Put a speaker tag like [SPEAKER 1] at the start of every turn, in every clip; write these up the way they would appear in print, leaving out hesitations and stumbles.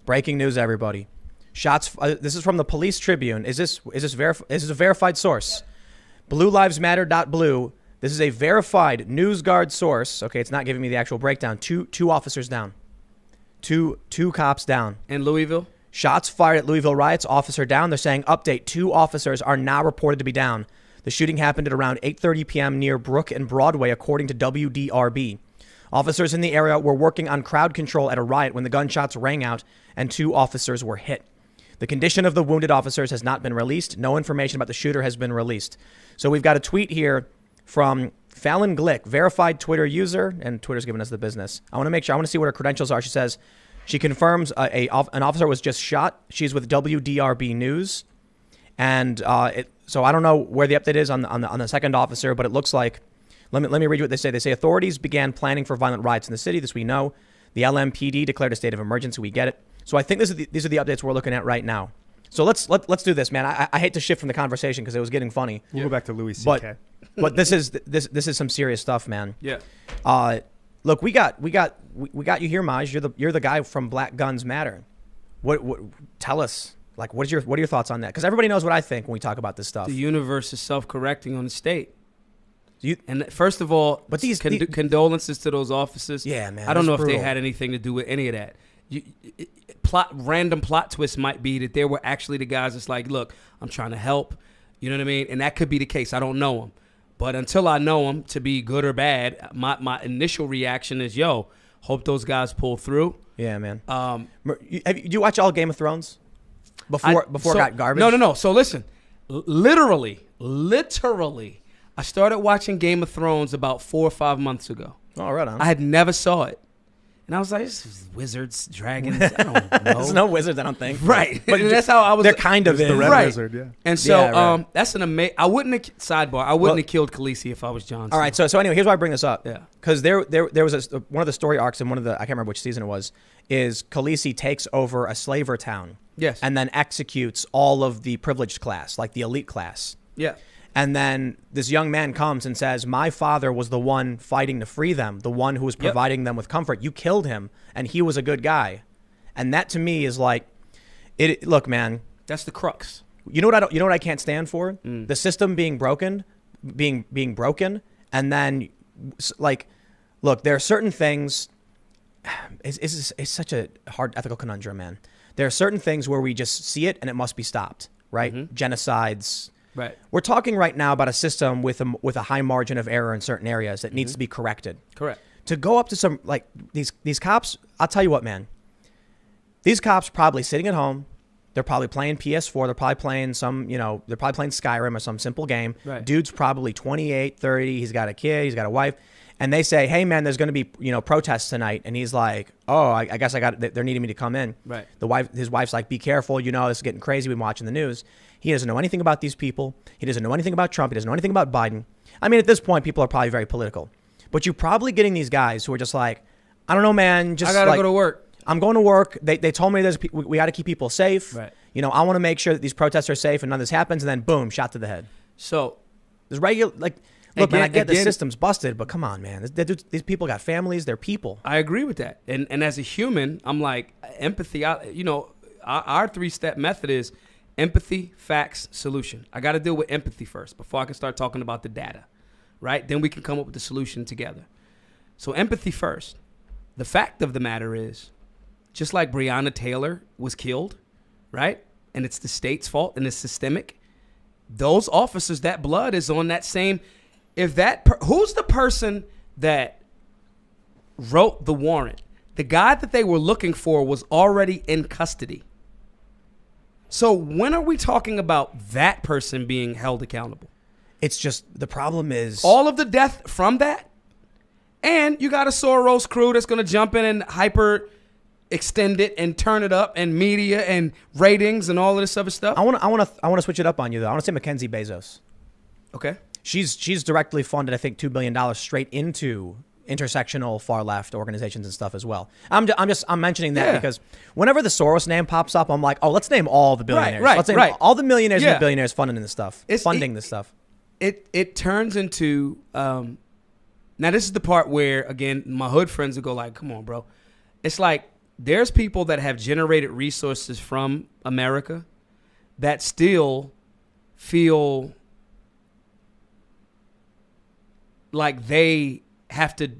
[SPEAKER 1] Breaking news, everybody. Shots. This is from the Police Tribune. Is this a verified source? Yep. BlueLivesMatter.blue. This is a verified NewsGuard source. Okay, it's not giving me the actual breakdown. Two officers down. Two cops down.
[SPEAKER 2] In Louisville?
[SPEAKER 1] Shots fired at Louisville riots. Officer down. They're saying, update, 2 officers are now reported to be down. The shooting happened at around 8:30 p.m. near Brook and Broadway, according to WDRB. Officers in the area were working on crowd control at a riot when the gunshots rang out and 2 officers were hit. The condition of the wounded officers has not been released. No information about the shooter has been released. So we've got a tweet here from Fallon Glick, verified Twitter user, and Twitter's giving us the business. I want to see what her credentials are. She says she confirms an officer was just shot. She's with WDRB News, and so I don't know where the update is on the second officer, but it looks like. Let me read you what they say. They say authorities began planning for violent riots in the city. This we know. The LMPD declared a state of emergency. We get it. So I think these are the updates we're looking at right now. So let's do this, man. I hate to shift from the conversation because it was getting funny.
[SPEAKER 3] We'll go back to Louis C.K.
[SPEAKER 1] But this is some serious stuff, man.
[SPEAKER 2] Yeah.
[SPEAKER 1] Look, we got you here, Maj. You're the guy from Black Guns Matter. What tell us, like, what are your thoughts on that? Because everybody knows what I think when we talk about this stuff.
[SPEAKER 2] The universe is self-correcting on the state. And first of all, but these condolences to those officers.
[SPEAKER 1] Yeah, man.
[SPEAKER 2] I don't know if they had anything to do with any of that. Random plot twist might be that they were actually the guys that's like, look, I'm trying to help. You know what I mean? And that could be the case. I don't know them. But until I know them, to be good or bad, my initial reaction is, yo, hope those guys pull through.
[SPEAKER 1] Yeah, man. Do you watch all Game of Thrones before it got garbage?
[SPEAKER 2] No. So listen, literally, I started watching Game of Thrones about 4 or 5 months ago.
[SPEAKER 1] Oh, right on.
[SPEAKER 2] I had never saw it. And I was like, this is wizards, dragons, I don't know.
[SPEAKER 1] There's no wizards, I don't think.
[SPEAKER 2] Right. But that's how I was.
[SPEAKER 1] They're kind of in.
[SPEAKER 3] The red
[SPEAKER 2] right.
[SPEAKER 3] wizard, yeah.
[SPEAKER 2] And so that's an amazing, I wouldn't have killed Khaleesi if I was Jon Snow.
[SPEAKER 1] All right, so anyway, here's why I bring this up.
[SPEAKER 2] Yeah.
[SPEAKER 1] Because there was one of the story arcs in one of the, I can't remember which season it was, is Khaleesi takes over a slaver town.
[SPEAKER 2] Yes.
[SPEAKER 1] And then executes all of the privileged class, like the elite class.
[SPEAKER 2] Yeah.
[SPEAKER 1] And then this young man comes and says, my father was the one fighting to free them, the one who was providing them with comfort. You killed him, and he was a good guy. And that to me is like, look, man.
[SPEAKER 2] That's the crux.
[SPEAKER 1] You know what I can't stand for? The system being broken, and then, like, look, there are certain things. It's such a hard ethical conundrum, man. There are certain things where we just see it and it must be stopped, right? Mm-hmm. Genocides.
[SPEAKER 2] Right.
[SPEAKER 1] We're talking right now about a system with a high margin of error in certain areas that needs to be corrected.
[SPEAKER 2] Correct.
[SPEAKER 1] To go up to some, like, these cops, I'll tell you what, man. These cops probably sitting at home. They're probably playing PS4. They're probably playing they're probably playing Skyrim or some simple game. Right. Dude's probably 28, 30. He's got a kid. He's got a wife. And they say, hey, man, there's going to be, protests tonight. And he's like, oh, I guess they're needing me to come in.
[SPEAKER 2] Right.
[SPEAKER 1] His wife's like, be careful. This is getting crazy. We've been watching the news. He doesn't know anything about these people. He doesn't know anything about Trump. He doesn't know anything about Biden. I mean, at this point, people are probably very political. But you're probably getting these guys who are just like, I don't know, man. Just
[SPEAKER 2] I got to go to work.
[SPEAKER 1] I'm going to work. They told me we got to keep people safe.
[SPEAKER 2] Right.
[SPEAKER 1] I want to make sure that these protests are safe and none of this happens. And then, boom, shot to the head.
[SPEAKER 2] So
[SPEAKER 1] there's regular, like, look, man, I get the system's busted, but come on, man. These people got families. They're people.
[SPEAKER 2] I agree with that. And as a human, I'm like, empathy, our 3-step method is empathy, facts, solution. I got to deal with empathy first before I can start talking about the data, right? Then we can come up with the solution together. So empathy first. The fact of the matter is, just like Breonna Taylor was killed, right? And it's the state's fault and it's systemic. Those officers, that blood is on that same. Who's the person that wrote the warrant? The guy that they were looking for was already in custody. So when are we talking about that person being held accountable?
[SPEAKER 1] It's just, the problem is
[SPEAKER 2] all of the death from that. And you got a Soros crew that's going to jump in and hyper extend it and turn it up, and media and ratings and all of this other stuff.
[SPEAKER 1] I want to switch it up on you, though. I want to say Mackenzie Bezos.
[SPEAKER 2] Okay.
[SPEAKER 1] She's directly funded, I think, $2 billion straight into intersectional far left organizations and stuff as well. I'm mentioning that because whenever the Soros name pops up, I'm like, oh, let's name all the billionaires. Let's name all the millionaires and the billionaires funding this stuff. This stuff.
[SPEAKER 2] It turns into now this is the part where, again, my hood friends will go like, come on, bro. It's like there's people that have generated resources from America that still feel like they have to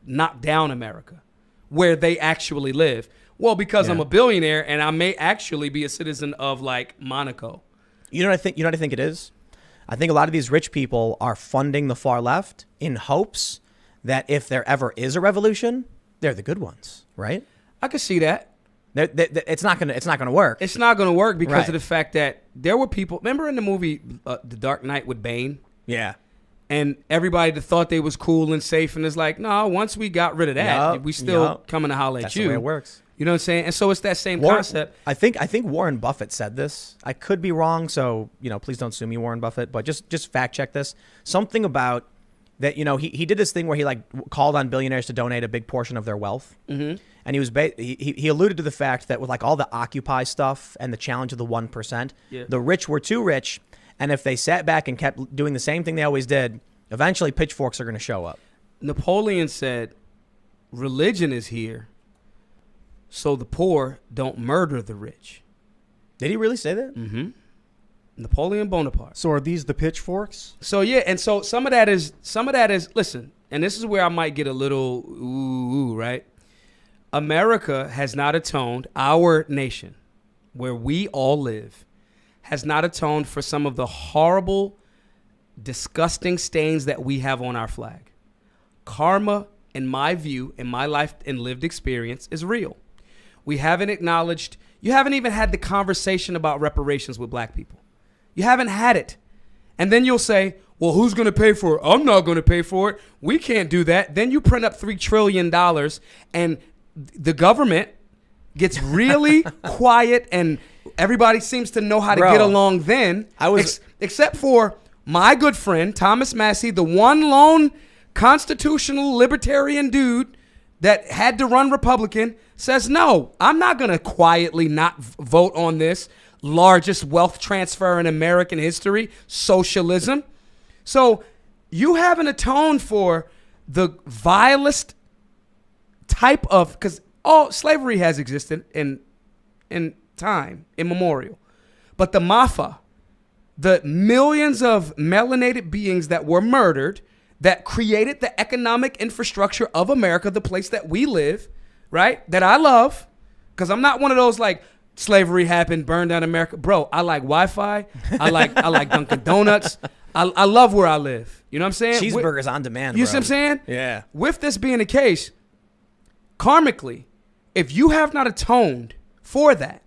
[SPEAKER 2] knock down America where they actually live. Well, because I'm a billionaire and I may actually be a citizen of like Monaco.
[SPEAKER 1] You know what I think? You know what I think it is? I think a lot of these rich people are funding the far left in hopes that if there ever is a revolution, they're the good ones, right?
[SPEAKER 2] I could see that.
[SPEAKER 1] It's not gonna work.
[SPEAKER 2] It's not gonna work because of the fact that there were people. Remember in the movie The Dark Knight with Bane?
[SPEAKER 1] Yeah.
[SPEAKER 2] And everybody that thought they was cool and safe, and it's like, no, once we got rid of that, we still coming to holler at you.
[SPEAKER 1] That's the way it works.
[SPEAKER 2] You know what I'm saying? And so it's that same concept.
[SPEAKER 1] I think Warren Buffett said this. I could be wrong, so please don't sue me, Warren Buffett. But just fact check this. Something about that. He did this thing where he like called on billionaires to donate a big portion of their wealth, and he was he alluded to the fact that with like all the Occupy stuff and the challenge of the 1%, the rich were too rich, and if they sat back and kept doing the same thing they always did, eventually pitchforks are going to show up.
[SPEAKER 2] Napoleon said, "Religion is here, so the poor don't murder the rich."
[SPEAKER 1] Did he really say that?
[SPEAKER 2] Mm-hmm. Napoleon Bonaparte.
[SPEAKER 3] So are these the pitchforks?
[SPEAKER 2] So yeah, and so some of that is listen, and this is where I might get a little ooh, right? America has not atoned, our nation, where we all live, has not atoned for some of the horrible, disgusting stains that we have on our flag. Karma, in my view, in my life and lived experience, is real. We haven't acknowledged, you haven't even had the conversation about reparations with black people. You haven't had it. And then you'll say, well, who's going to pay for it? I'm not going to pay for it. We can't do that. Then you print up $3 trillion and the government gets really quiet and everybody seems to know how to get along then. Except for my good friend, Thomas Massey, the one lone constitutional libertarian dude that had to run Republican, says, no, I'm not going to quietly not vote on this largest wealth transfer in American history, socialism. So you haven't atoned for the vilest type of, because all slavery has existed in time, immemorial. But the Mafa, the millions of melanated beings that were murdered, that created the economic infrastructure of America, the place that we live, right? That I love, because I'm not one of those like slavery happened, burned down America. Bro, I like Wi-Fi. I like Dunkin' Donuts. I love where I live. You know what I'm saying?
[SPEAKER 1] Cheeseburgers on demand,
[SPEAKER 2] You
[SPEAKER 1] bro.
[SPEAKER 2] see what I'm saying?
[SPEAKER 1] Yeah.
[SPEAKER 2] With this being the case, karmically, if you have not atoned for that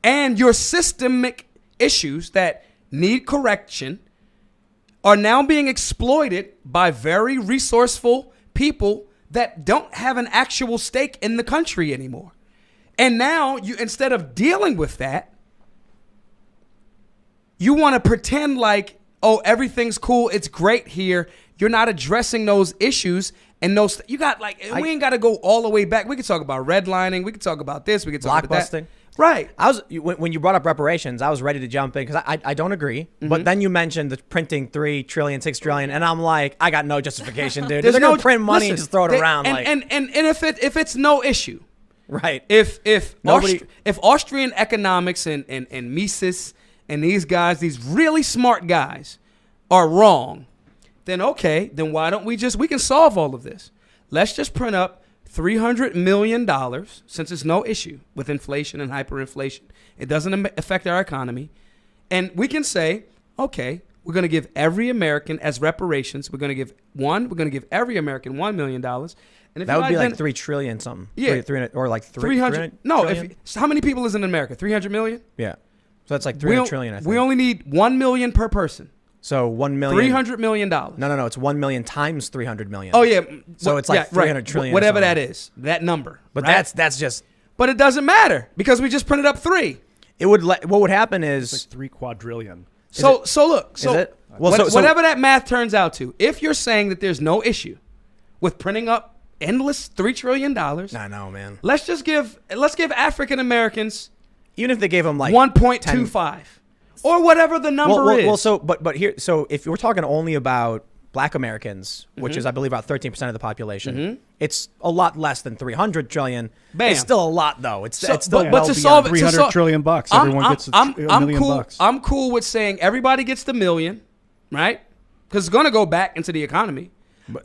[SPEAKER 2] and your systemic issues that need correction are now being exploited by very resourceful people that don't have an actual stake in the country anymore. And now you, instead of dealing with that, you want to pretend like, oh, everything's cool. It's great here. You're not addressing those issues and those. You got like, we ain't got to go all the way back. We could talk about redlining. We could talk about this. We could talk about that. Right.
[SPEAKER 1] When you brought up reparations, I was ready to jump in because I don't agree. Mm-hmm. But then you mentioned the printing 3 trillion, 6 trillion, and I'm like, I got no justification, dude. They're gonna print money and just throw it around.
[SPEAKER 2] And if it's no issue,
[SPEAKER 1] right?
[SPEAKER 2] If Austrian economics and Mises and these guys, these really smart guys, are wrong, then okay, then why don't we can solve all of this? Let's just print up $300 million, since it's no issue with inflation and hyperinflation. It doesn't affect our economy. And we can say, okay, we're going to give every American as reparations. We're going to give every American $1 million. And if
[SPEAKER 1] that would be like 3 trillion something.
[SPEAKER 2] Yeah.
[SPEAKER 1] 300, or like
[SPEAKER 2] 300. No, how many people is in America? 300 million?
[SPEAKER 1] Yeah. So that's like 300 trillion, I think.
[SPEAKER 2] We only need 1 million per person.
[SPEAKER 1] So 1 million.
[SPEAKER 2] $300 million.
[SPEAKER 1] No. It's 1 million times 300 million.
[SPEAKER 2] Oh yeah.
[SPEAKER 1] So it's like 300 trillion.
[SPEAKER 2] Whatever that is, that number.
[SPEAKER 1] But
[SPEAKER 2] right?
[SPEAKER 1] that's just.
[SPEAKER 2] But it doesn't matter because we just printed up 3.
[SPEAKER 1] What would happen is
[SPEAKER 3] it's like 3 quadrillion.
[SPEAKER 2] So look.
[SPEAKER 1] Is it?
[SPEAKER 2] Well, whatever that math turns out to, if you're saying that there's no issue with printing up endless $3 trillion,
[SPEAKER 1] I know, man.
[SPEAKER 2] Let's give African Americans,
[SPEAKER 1] even if they gave them like
[SPEAKER 2] 1.25. Or whatever the number is.
[SPEAKER 1] Well, so if we're talking only about Black Americans, which is, I believe, about 13% of the population.
[SPEAKER 2] Mm-hmm.
[SPEAKER 1] It's a lot less than 300 trillion.
[SPEAKER 2] Bam.
[SPEAKER 1] It's still a lot, though. It's still
[SPEAKER 2] but
[SPEAKER 1] well
[SPEAKER 2] to
[SPEAKER 1] beyond-
[SPEAKER 2] solve it,
[SPEAKER 3] 300 trillion bucks. Everyone gets a million
[SPEAKER 2] cool.
[SPEAKER 3] bucks.
[SPEAKER 2] I'm cool with saying everybody gets the million, right? Because it's going to go back into the economy.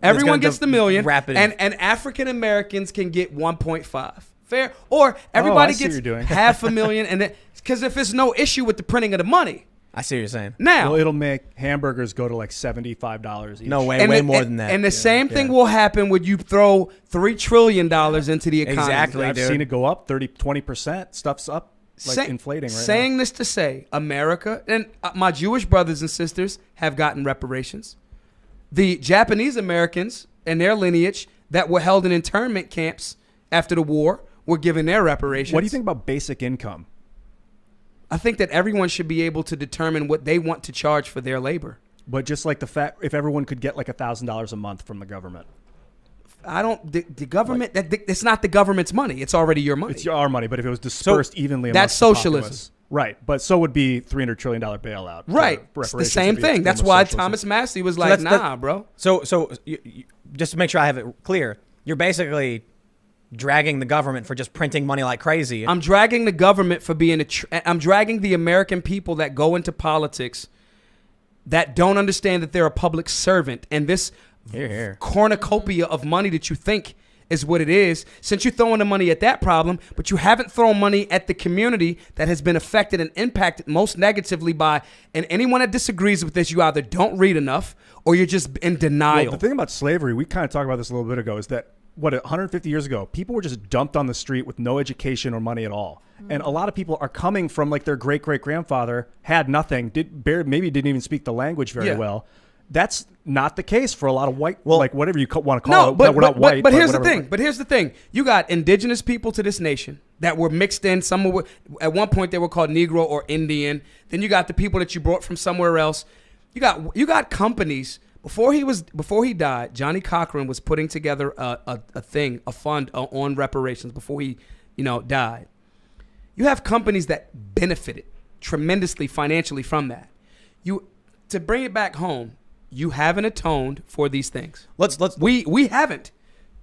[SPEAKER 2] Everyone gets the million, and African Americans can get 1.5. Fair, or everybody gets $500,000, and because if there's no issue with the printing of the money.
[SPEAKER 1] I see what you're saying.
[SPEAKER 2] Now,
[SPEAKER 3] well, it'll make hamburgers go to like $75 each.
[SPEAKER 1] No, way more than that.
[SPEAKER 2] And the same thing will happen when you throw $3 trillion into the economy.
[SPEAKER 1] Exactly,
[SPEAKER 3] I've seen it go up 20%. Stuff's up, like inflating right now.
[SPEAKER 2] Saying this to say, America, and my Jewish brothers and sisters have gotten reparations. The Japanese Americans and their lineage that were held in internment camps after the war were given their reparations.
[SPEAKER 3] What do you think about basic income?
[SPEAKER 2] I think that everyone should be able to determine what they want to charge for their labor.
[SPEAKER 3] But just like the fact, if everyone could get like $1,000 a month from the government.
[SPEAKER 2] The government, it's not the government's money. It's already your money.
[SPEAKER 3] It's our money, but if it was dispersed evenly amongst
[SPEAKER 2] that's socialism.
[SPEAKER 3] The populace, right. But so would be $300 trillion bailout.
[SPEAKER 2] Right. It's the same thing. That's why Thomas Massey was like, nah, bro.
[SPEAKER 1] So you, just to make sure I have it clear, you're basically dragging the government for just printing money like crazy.
[SPEAKER 2] I'm dragging the government for being I'm dragging the American people that go into politics that don't understand that they're a public servant. And this cornucopia of money that you think is what it is, since you're throwing the money at that problem, but you haven't thrown money at the community that has been affected and impacted most negatively by, and anyone that disagrees with this, you either don't read enough or you're just in denial.
[SPEAKER 3] Well, the thing about slavery, we kind of talked about this a little bit ago, is that 150 years ago, people were just dumped on the street with no education or money at all. And a lot of people are coming from like their great-great-grandfather had nothing, maybe didn't even speak the language very well. That's not the case for a lot of white, like whatever you want to call it.
[SPEAKER 2] But,
[SPEAKER 3] we're not white.
[SPEAKER 2] But here's the thing. But here's the thing. You got indigenous people to this nation that were mixed in. At one point they were called Negro or Indian. Then you got the people that you brought from somewhere else. You got companies. Before he died, Johnny Cochran was putting together a fund on reparations before he, died. You have companies that benefited tremendously financially from that. To bring it back home, you haven't atoned for these things. We haven't.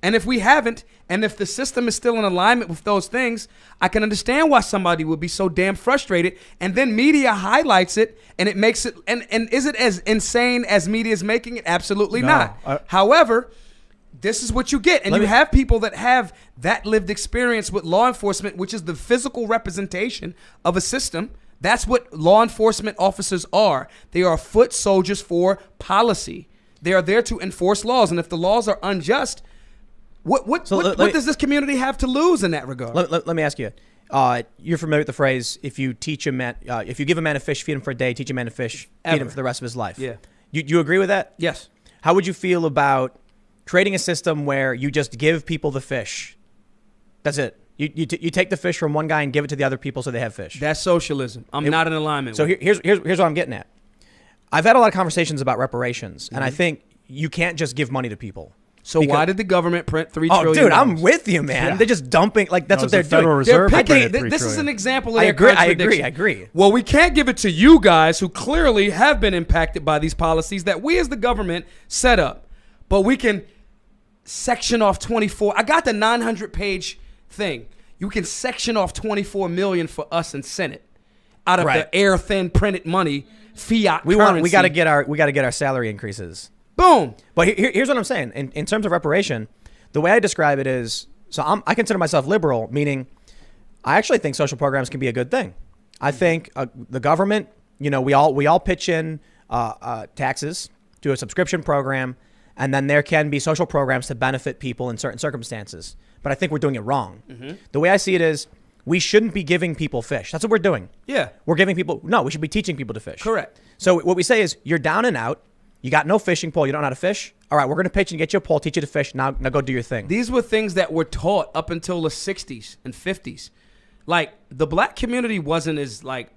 [SPEAKER 2] And if we haven't, and if the system is still in alignment with those things, I can understand why somebody would be so damn frustrated. And then media highlights it, and it makes it. And is it as insane as media is making it? Absolutely not. However, this is what you get. And you have people that have that lived experience with law enforcement, which is the physical representation of a system. That's what law enforcement officers are. They are foot soldiers for policy. They are there to enforce laws. And if the laws are unjust, what does this community have to lose in that regard?
[SPEAKER 1] Let me ask you. You're familiar with the phrase, if you give a man a fish, feed him for a day, teach a man to fish, feed him for the rest of his life.
[SPEAKER 2] Yeah.
[SPEAKER 1] You agree with that?
[SPEAKER 2] Yes.
[SPEAKER 1] How would you feel about creating a system where you just give people the fish? That's it. You take the fish from one guy and give it to the other people so they have fish.
[SPEAKER 2] That's socialism. I'm not in alignment with
[SPEAKER 1] it. So here's what I'm getting at. I've had a lot of conversations about reparations, and I think you can't just give money to people.
[SPEAKER 2] So why did the government print $3 trillion?
[SPEAKER 1] Oh, dude, I'm with you, man. Yeah. They're just dumping, that's what they're doing.
[SPEAKER 3] Federal Reserve
[SPEAKER 2] this is an example of their contradiction.
[SPEAKER 1] I agree.
[SPEAKER 2] Well, we can't give it to you guys who clearly have been impacted by these policies that we as the government set up. But we can section off 24. I got the 900-page thing. You can section off $24 million for us and Senate out of the air thin printed money, fiat currency.
[SPEAKER 1] We got to get our salary increases.
[SPEAKER 2] Boom.
[SPEAKER 1] But here's what I'm saying. In terms of reparation, the way I describe it is, I consider myself liberal, meaning I actually think social programs can be a good thing. I think the government, we all pitch in taxes to a subscription program, and then there can be social programs to benefit people in certain circumstances. But I think we're doing it wrong. Mm-hmm. The way I see it is, we shouldn't be giving people fish. That's what we're doing.
[SPEAKER 2] Yeah.
[SPEAKER 1] We're giving people, we should be teaching people to fish.
[SPEAKER 2] Correct.
[SPEAKER 1] So what we say is, you're down and out. You got no fishing pole. You don't know how to fish. All right, we're going to pitch and get you a pole, teach you to fish. Now go do your thing.
[SPEAKER 2] These were things that were taught up until the 60s and 50s. Like, the black community wasn't as like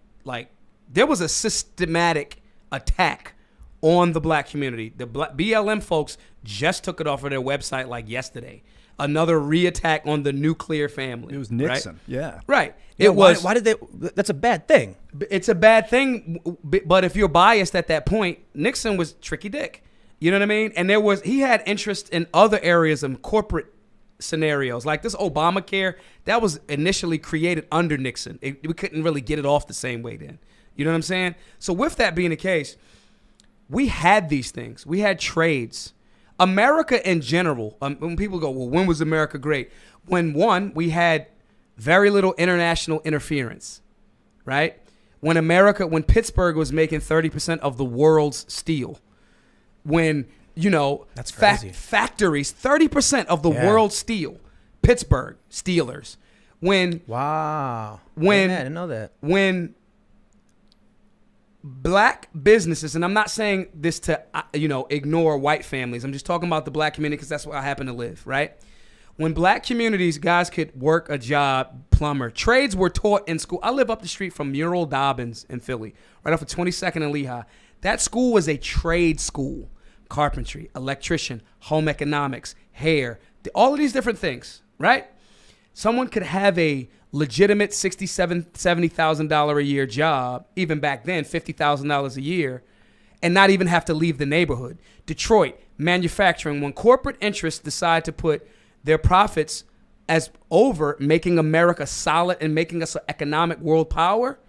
[SPEAKER 2] there was a systematic attack on the black community. The BLM folks just took it off of their website like yesterday. Another re-attack on the nuclear family.
[SPEAKER 3] It was Nixon.
[SPEAKER 2] Right?
[SPEAKER 3] Yeah.
[SPEAKER 2] Right.
[SPEAKER 1] It was. Why did they? That's a bad thing.
[SPEAKER 2] It's a bad thing. But if you're biased at that point, Nixon was tricky dick. You know what I mean? And he had interest in other areas of corporate scenarios. Like this Obamacare, that was initially created under Nixon. We couldn't really get it off the same way then. You know what I'm saying? So with that being the case, we had these things. We had trades. America in general, when people go, well, when was America great? When, one, we had very little international interference, right? When Pittsburgh was making 30% of the world's steel. When,
[SPEAKER 1] that's crazy.
[SPEAKER 2] Factories, 30% of the world's steel, Pittsburgh Steelers.
[SPEAKER 1] Wow. I didn't know that.
[SPEAKER 2] When black businesses, and I'm not saying this to, ignore white families. I'm just talking about the black community because that's where I happen to live, right? When black communities, guys could work a job, plumber, trades were taught in school. I live up the street from Murrell Dobbins in Philly, right off of 22nd and Lehigh. That school was a trade school. Carpentry, electrician, home economics, hair, all of these different things, right? Someone could have a legitimate $67,000, $70,000 a year job, even back then, $50,000 a year, and not even have to leave the neighborhood. Detroit, manufacturing, when corporate interests decide to put their profits as over making America solid and making us an economic world power,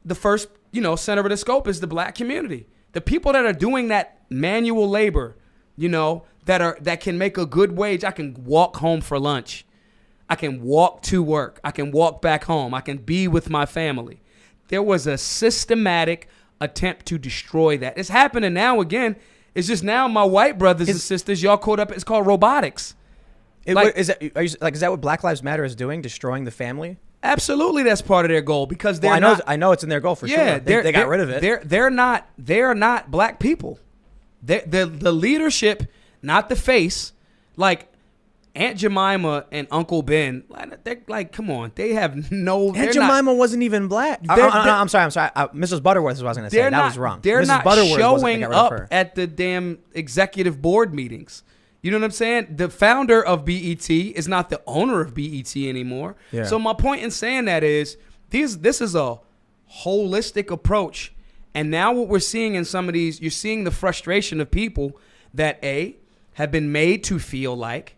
[SPEAKER 2] the first, center of the scope is the black community. The people that are doing that manual labor, that can make a good wage. I can walk home for lunch. I can walk to work. I can walk back home. I can be with my family. There was a systematic attempt to destroy that. It's happening now again. It's just now my white brothers and sisters, y'all caught up. It's called robotics.
[SPEAKER 1] Is that what Black Lives Matter is doing? Destroying the family?
[SPEAKER 2] Absolutely, that's part of their goal because they're
[SPEAKER 1] I know it's in their goal for sure. They got rid of it.
[SPEAKER 2] They're not black people. The leadership, not the face. Like Aunt Jemima and Uncle Ben, they're like, come on, they have no.
[SPEAKER 1] Aunt Jemima wasn't even black. I'm sorry. Mrs. Butterworth is what I was going to say. That was wrong.
[SPEAKER 2] They're
[SPEAKER 1] Mrs.
[SPEAKER 2] not
[SPEAKER 1] Butterworth
[SPEAKER 2] showing up at the damn executive board meetings. You know what I'm saying? The founder of BET is not the owner of BET anymore. Yeah. So my point in saying that is this is a holistic approach. And now what we're seeing in some of these, you're seeing the frustration of people that have been made to feel like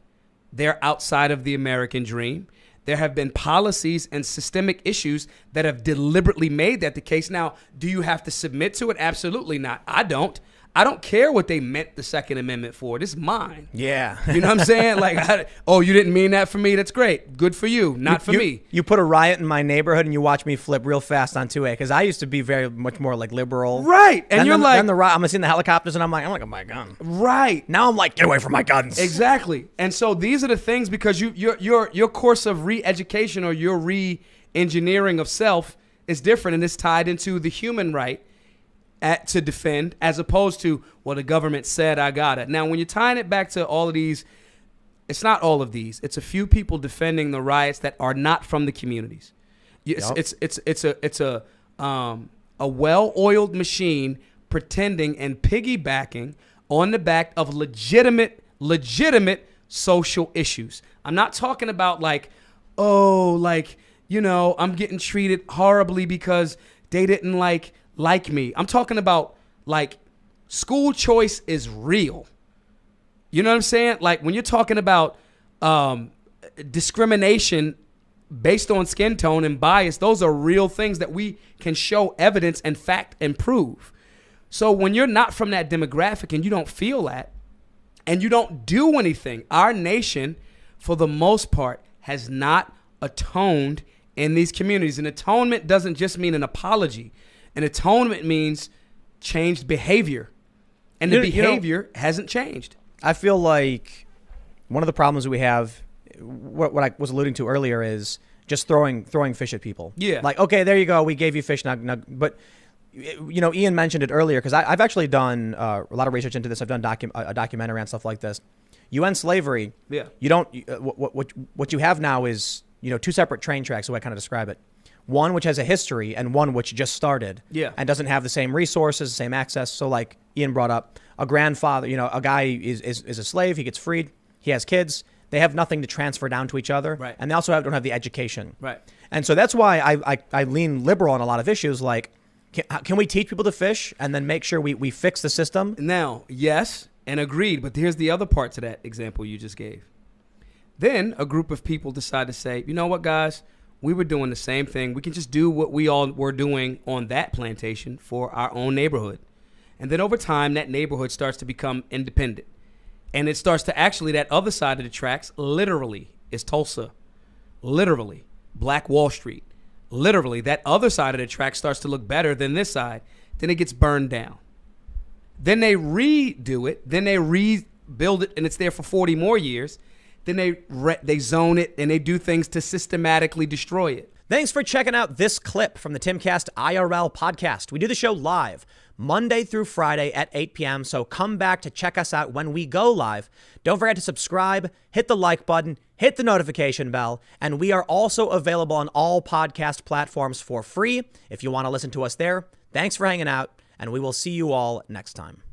[SPEAKER 2] they're outside of the American dream. There have been policies and systemic issues that have deliberately made that the case. Now, do you have to submit to it? Absolutely not. I don't care what they meant the Second Amendment for. This is mine.
[SPEAKER 1] Yeah.
[SPEAKER 2] You know what I'm saying? Like, you didn't mean that for me? That's great. Good for you. Not for me.
[SPEAKER 1] You put a riot in my neighborhood and you watch me flip real fast on 2A because I used to be very much more like liberal.
[SPEAKER 2] Right. And you're like.
[SPEAKER 1] Then I'm seeing the helicopters and I'm like, oh my gun.
[SPEAKER 2] Right.
[SPEAKER 1] Now I'm like, get away from my guns.
[SPEAKER 2] Exactly. And so these are the things because your course of re-education or your re-engineering of self is different and it's tied into the human right to defend as opposed to, well, the government said I got it. Now, when you're tying it back to all of these, it's not all of these. It's a few people defending the riots that are not from the communities. It's a well-oiled machine pretending and piggybacking on the back of legitimate social issues. I'm not talking about I'm getting treated horribly because they didn't like me. I'm talking about school choice is real. You know what I'm saying? Like when you're talking about discrimination based on skin tone and bias, those are real things that we can show evidence and fact and prove. So when you're not from that demographic and you don't feel that and you don't do anything, our nation, for the most part, has not atoned in these communities. And atonement doesn't just mean an apology. An atonement means changed behavior. And the behavior hasn't changed. I
[SPEAKER 1] feel like one of the problems we have, what I was alluding to earlier, is just throwing fish at people.
[SPEAKER 2] Yeah.
[SPEAKER 1] Like, okay, there you go. We gave you fish. Now, but, Ian mentioned it earlier because I've actually done a lot of research into this. I've done a documentary on stuff like this. You end slavery.
[SPEAKER 2] Yeah.
[SPEAKER 1] You don't. What you have now is, two separate train tracks, the way I kind of describe it. One which has a history and one which just started.
[SPEAKER 2] Yeah.
[SPEAKER 1] And doesn't have the same resources, the same access. So like Ian brought up, a grandfather, a guy is a slave. He gets freed. He has kids. They have nothing to transfer down to each other.
[SPEAKER 2] Right.
[SPEAKER 1] And they also don't have the education.
[SPEAKER 2] Right.
[SPEAKER 1] And so that's why I lean liberal on a lot of issues. Like, can we teach people to fish and then make sure we fix the system?
[SPEAKER 2] Now, yes, and agreed. But here's the other part to that example you just gave. Then a group of people decide to say, you know what, guys? We were doing the same thing. We can just do what we all were doing on that plantation for our own neighborhood. And then over time, that neighborhood starts to become independent. And it starts to actually, that other side of the tracks literally is Tulsa. Literally, Black Wall Street. Literally, that other side of the track starts to look better than this side. Then it gets burned down. Then they redo it. Then they rebuild it, and it's there for 40 more years. Then they zone it, and they do things to systematically destroy it.
[SPEAKER 1] Thanks for checking out this clip from the Timcast IRL podcast. We do the show live Monday through Friday at 8 p.m., so come back to check us out when we go live. Don't forget to subscribe, hit the like button, hit the notification bell, and we are also available on all podcast platforms for free if you want to listen to us there. Thanks for hanging out, and we will see you all next time.